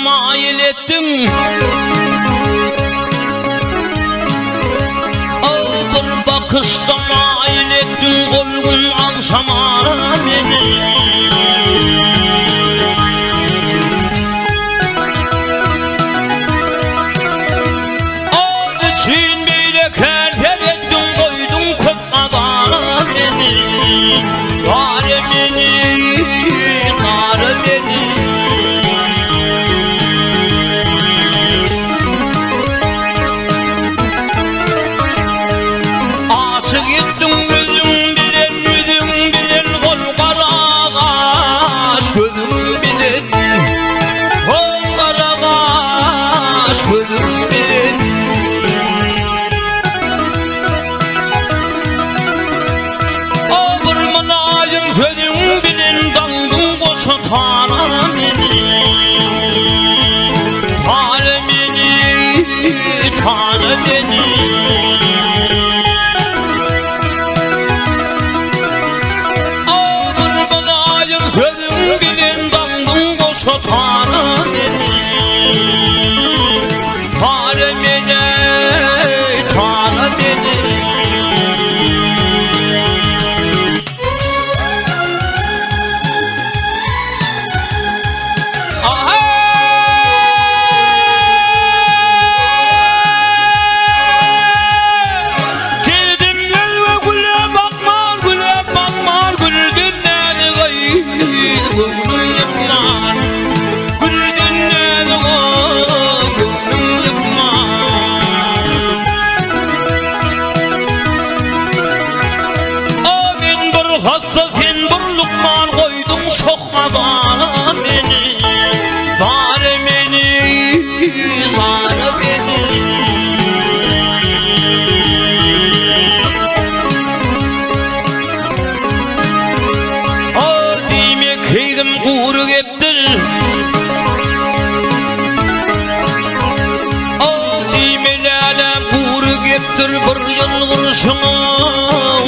Mail ettin bir bakışta mail ettin Golgun akşamara beni için bile kerher ettin Koydun köp adara beni Kare beni Kare beni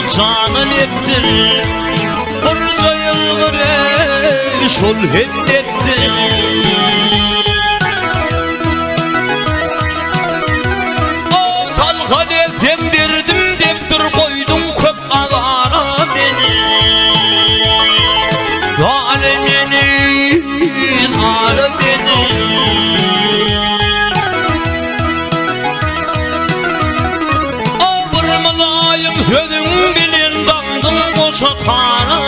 Uçanın ettir Bir sayılgır şol hiddettir O talhan efendirdim dep bir koydum köp ağara beni Gare beni, gare beni Sözüm bilin dağdım boşa tara